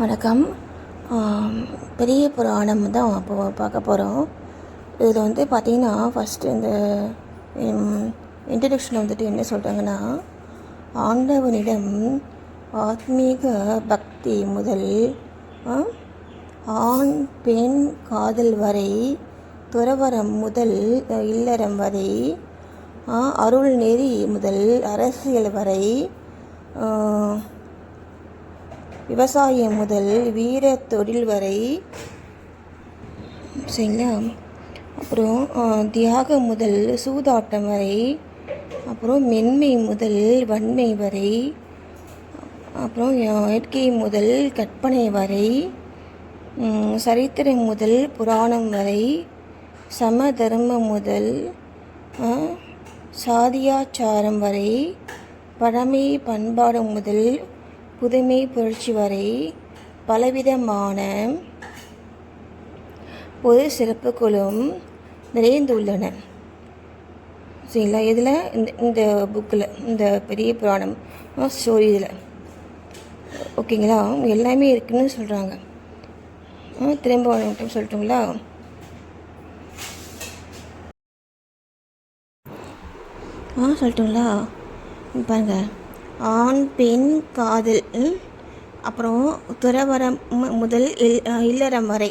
வணக்கம். பெரிய புராணம் தான் இப்போ பார்க்க போகிறோம். இதில் வந்து பார்த்திங்கன்னா ஃபஸ்ட்டு இந்த இன்ட்ரடக்ஷன் வந்துட்டு என்ன சொல்கிறாங்கன்னா, ஆண்டவனிடம் ஆத்மீக பக்தி முதல் ஆண் பெண் காதல் வரை, துறவரம் முதல் இல்லறம் வரை, அருள் நெறி முதல் அரசியல் வரை, விவசாயம் முதல் வீர தொழில் வரை, சரிங்களா? அப்புறம் தியாகம் முதல் சூதாட்டம் வரை, அப்புறம் மென்மை முதல் வன்மை வரை, அப்புறம் இயற்கை முதல் கற்பனை வரை, சரித்திரம் முதல் புராணம் வரை, சம தர்மம் முதல் சாதியாச்சாரம் வரை, பழமை பண்பாடு முதல் புதுமை புரட்சி வரை பலவிதமான பொது சிறப்புகளும் நிறைந்துள்ளன. சரிங்களா? இதில் இந்த புக்கில், இந்த பெரிய புராணம் ஸ்டோரி இதில் ஓகேங்களா, எல்லாமே இருக்குதுன்னு சொல்கிறாங்க. திரும்ப மட்டும் சொல்லட்டுங்களா? சொல்லட்டுங்களா? பாருங்கள், ஆண் பெண் காதல், அப்புறம் துறவரம் முதல் இல்லறம் வரை,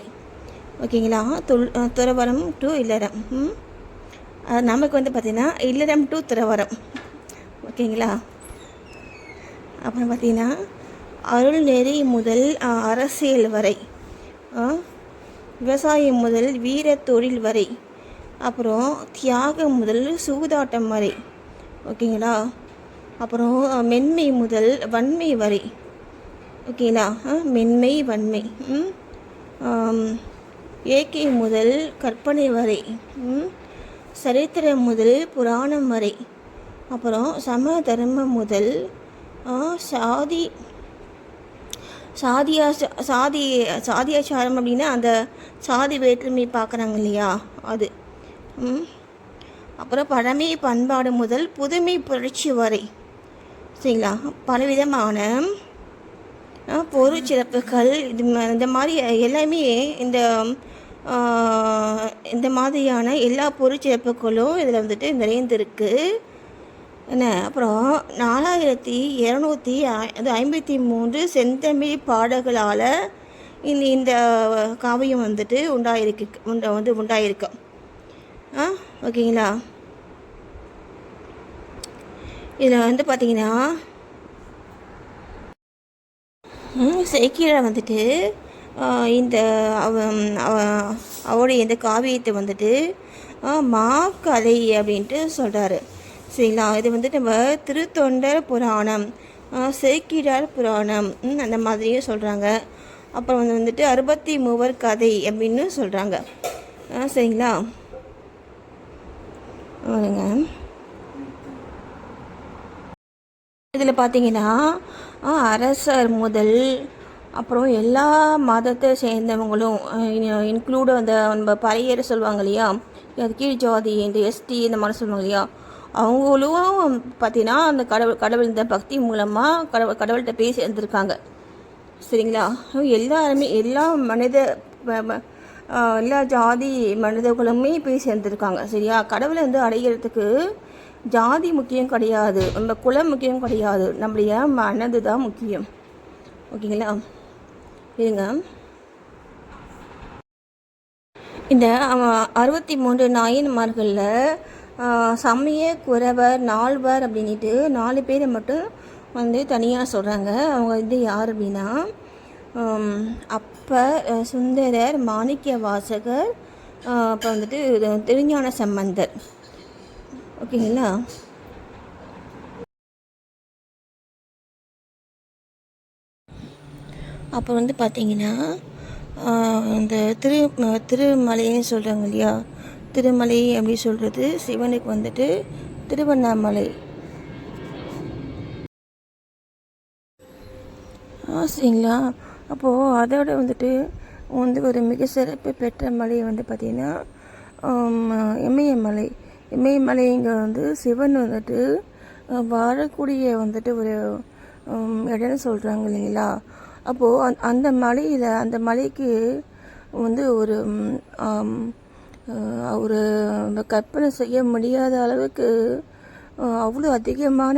ஓகேங்களா? துறவரம் டு இல்லறம். நமக்கு வந்து பார்த்திங்கன்னா இல்லறம் டு துறவரம், ஓகேங்களா? அப்புறம் பார்த்திங்கன்னா அருள் நெறி முதல் அரசியல் வரை, விவசாயம் முதல் வீர தொழில் வரை, அப்புறம் தியாகம் முதல் சூதாட்டம் வரை, ஓகேங்களா? அப்புறம் மென்மை முதல் வன்மை வரை, ஓகேங்களா? மென்மை வன்மை, இயற்கை முதல் கற்பனை வரை, சரித்திரம் முதல் புராணம் வரை, அப்புறம் சம தர்மம் முதல் சாதியாச்சாரம் அப்படின்னா அந்த சாதி வேற்றுமை பார்க்குறாங்க இல்லையா, அது. அப்புறம் பழமை பண்பாடு முதல் புதுமை புரட்சி வரை, சரிங்களா? பலவிதமான பொருட்சிறப்புகள், இந்த மாதிரி எல்லாமே இந்த மாதிரியான எல்லா பொருட்சிறப்புகளும் இதில் வந்துட்டு நிறைந்திருக்கு என்ன. அப்புறம் 4253 செந்தமிழ் பாடல்களால் இந்த காவியம் வந்துட்டு உண்டாயிருக்கு. ஓகேங்களா? இதில் வந்து பார்த்திங்கன்னா சேக்கிழார் வந்துட்டு இந்த அவருடைய இந்த காவியத்தை வந்துட்டு மாக்கலை அப்படின்ட்டு சொல்கிறாரு. சரிங்களா? இது வந்துட்டு நம்ம திருத்தொண்டர் புராணம், சேக்கிழார் புராணம் அந்த மாதிரியும் சொல்கிறாங்க. அப்புறம் வந்துட்டு 63 கதை அப்படின்னு சொல்கிறாங்க. சரிங்களா? வருங்க. இதில் பார்த்தீங்கன்னா அரசர் முதல், அப்புறம் எல்லா மதத்தை சேர்ந்தவங்களும் இன்க்ளூடு அந்த நம்ம பறையர் சொல்லுவாங்க இல்லையா, அது கீழ் ஜாதி, இந்த எஸ்டி இந்த மாதிரி சொல்லுவாங்க இல்லையா, அவங்களும் பார்த்தீங்கன்னா அந்த கடவுள் இந்த பக்தி மூலமாக கடவுள்கிட்ட பேசி இருந்திருக்காங்க. சரிங்களா? எல்லாருமே எல்லா ஜாதி மனிதர்களுமே போய் சேர்ந்துருக்காங்க. சரியா? கடவுளை வந்து அடைகிறதுக்கு ஜாதி முக்கியம் கிடையாது, நம்ம குலம் முக்கியம் கிடையாது, நம்முடைய மனது தான் முக்கியம். ஓகேங்களா? இருங்க, இந்த 63 நாயன்மார்களில் சமய குறவர் நால்வர் அப்படின்ட்டு 4 பேரை மட்டும் வந்து தனியாக சொல்கிறாங்க. அவங்க வந்து யார் அப்படின்னா, அப்பர், சுந்தரர், மாணிக்க வாசகர், அப்புறம் வந்துட்டு திருஞான சம்பந்தர். ஓகேங்களா? அப்புறம் வந்து பார்த்திங்கன்னா இந்த திருமலைன்னு சொல்கிறாங்க இல்லையா, திருமலை அப்படி சொல்கிறது சிவனுக்கு வந்துட்டு திருவண்ணாமலை. சரிங்களா? அப்போது அதோட வந்துட்டு ஒரு மிக சிறப்பு பெற்ற மலை வந்து பார்த்திங்கன்னா இமயமலை. இமயமலைங்க வந்து சிவன் வந்துட்டு வாழக்கூடிய வந்துட்டு ஒரு இடம்னு சொல்கிறாங்க இல்லைங்களா. அப்போது அந்த மலையில் அந்த மலைக்கு வந்து ஒரு கற்பனை செய்ய முடியாத அளவுக்கு அவ்வளோ அதிகமான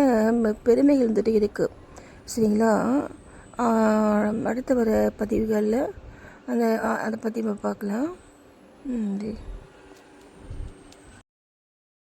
பெருமைகள் இருந்துட்டு இருக்குது. சரிங்களா? அடுத்த வர பதிவுகளில் அதை பற்றி பார்க்கலாம். நன்றி.